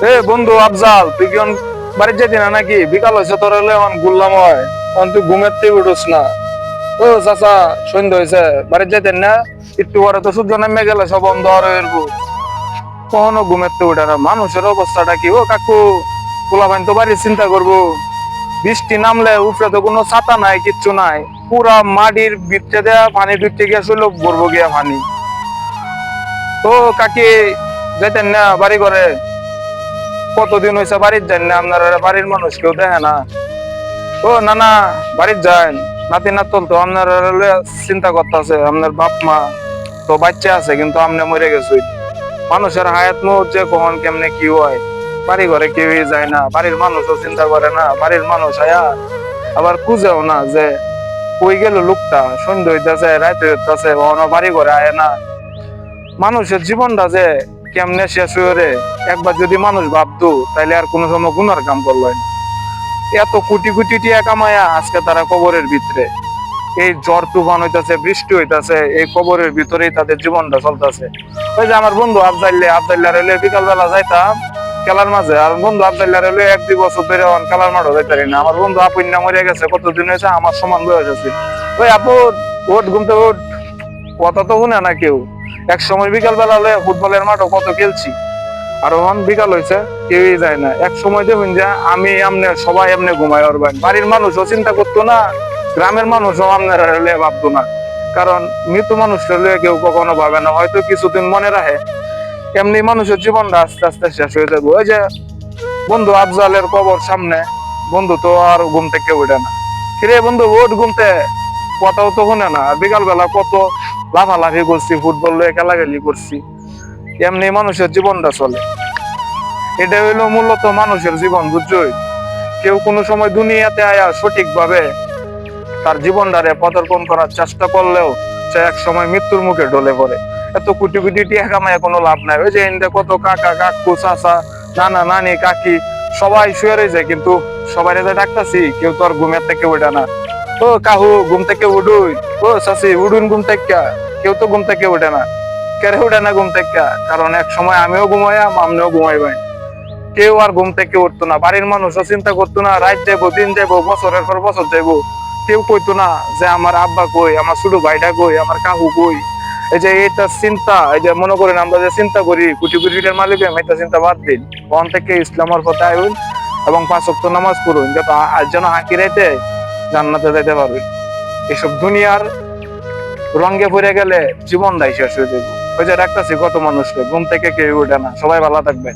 এ বন্ধু আফজাল, তুই কি বাড়ির যেতি না নাকি? বিকাল হয়েছে, তোর হলে ঘুরলাম হয়, তুই ঘুমের থেকে উঠোস না। ও চাচা, সন্ধ্যা হয়েছে, বাড়ির যেতেন না? একটু পরে তো সূর্য নেমে গেলে সব অন্ধকার হয়ে যাবো। কখনো ঘুমের থেকে উঠে না, মানুষের অবস্থাটা কি? ও কাকু, পোলাপাইন তো বাড়ির চিন্তা করবো। বৃষ্টি নামলে উপরে তো কোনো ছাতা নাই, কিচ্ছু নাই, পুরা মাটির ভিতরে দেয়া পানি ঢুকতে গিয়া শুলো ভরবো গিয়া পানি। ও কাকি, যেতেন না বাড়ি ঘরে? কতদিন হয়েছে বাড়ির যান না, আপনার বাড়ির মানুষ কেউ দেখে না। ও না না, বাড়ির যান। নাতি নাতল তো আপনার চিন্তা করতেছে, আপনার বাপ মা তো বাচ্চা আছে, কিন্তু আপনি মরে গেছে। মানুষের হায়াত মুহূর্ত যে কখন কেমনে কি হয়, বাড়ি ঘরে কেউই যায় না, বাড়ির মানুষও চিন্তা করে না। বাড়ির মানুষ আয়া আবার খুঁজেও না যে কই গেল লোকটা, সন্ধ্যা হইতেছে, রাত হইতেছে, কখনো বাড়ি ঘরে আয় না। মানুষের জীবনটা যে কেমনে শেষ হয়ে রে, একবার যদি মানুষ ভাবতো তাইলে আর কোনো সময় গুনার কাম করলো না। এত কোটি কোটি টিয়া কামায়া আজকে তারা কবরের ভিতরে, এই ঝড় তুফান হইতাছে, বৃষ্টি হইতাছে, এই কবরের ভিতরেই তাদের জীবনটা চলতেছে। ওই যে আমার বন্ধু আবদাল্লা রেলে বিকাল বেলা যাইতাম খেলার মাঝে, আর বন্ধু আবদাল্লা রেলে 1-2 বছর ধরে খেলার মাঠও যাইতারি না। আমার বন্ধু আপুন্যা মরে গেছে, কতদিন হয়েছে, আমার সমান বয়স আছে। ওই আপু, ওঠ ঘুমতে ওঠ, কথা তো শুনে না কেউ। এক সময় বিকাল বেলা হলে ফুটবলের মাঠও কত খেলছি, আর ওখান বিকাল হয়েছে, কেউই যায় না। এক সময় দেখুন যে আমি এমনি সবাই এমনি ঘুমাই, আর বাড়ির মানুষও চিন্তা করতো না, গ্রামের মানুষও আপনার হলে ভাবতো না। কারণ মৃত মানুষ হলে কেউ কখনো ভাবে না, হয়তো কিছুদিন মনে রাখে। এমনি মানুষের জীবনটা আস্তে আস্তে শেষ হয়ে যাবে। ওই যে বন্ধু আফজালের কবর সামনে, বন্ধু তো আর ঘুম থেকে উঠে না। কিরে বন্ধু, ওঠ ঘুমতে, কথাও তো শুনে না। আর বিকাল বেলা কত লাফালাফি করছি, ফুটবল লয়ে খেলাখেলি করছি। এমনি মানুষের জীবনটা চলে। এটা হইলো মূলত মানুষের জীবন, বুঝছই? কেউ কোনো সময় দুনিয়াতে আয়া সঠিকভাবে তার জীবনটারে প্রদর্পণ করার চেষ্টা করলেও সে এক সময় মৃত্যুর মুখে ঢলে পড়ে। এত কোটি কোটি টাকা কামায় কোনো লাভ নাই। ওই যে ইন্দে কত কাকা কাকু চাচা নানা নানি কাকি সবাই শুয়ে যায়, কিন্তু সবাই ডাকতাছি, কেউ তো আর ঘুমের থেকে ওঠে না। ও কাহু, ঘুম থেকে উঠুই। ও চাচি, উঠুন ঘুম থেকে। কেউ তো ঘুম থেকে ওঠে না। কেড়ে ওঠে না ঘুম থেকে, কারণ এক সময় আমিও ঘুমাইয়াম, আপনিও ঘুমাইবেন। কেউ আর ঘুম থেকে উঠতো না, বাড়ির মানুষও চিন্তা করতো না, রাত যাবো, দিন যাবো, বছরের পর বছর যাবো। কেউ কইতো না যে আমার আব্বা কই, আমার ছোট ভাইটা কই, আমার কাকু কই। এই যে এটা চিন্তা, এই যে মনে করেন আমরা যে চিন্তা করি কোটি কোটি টাকার মালিক, এটা চিন্তা বাদ দিন। ওখান থেকে ইসলামের পথে আইন এবং 5 ওয়াক্ত নামাজ পড়ুন, যাতে আজ যেন আখিরাতে জান্নাতে যাইতে পারবেন। এসব দুনিয়ার রঙে পড়ে গেলে জীবনটাই শেষ হয়ে যাবে। ওই যে ডাক্তারছি কত মানুষকে, ঘুম থেকে কেউ ওঠে না। সবাই ভালো থাকবে।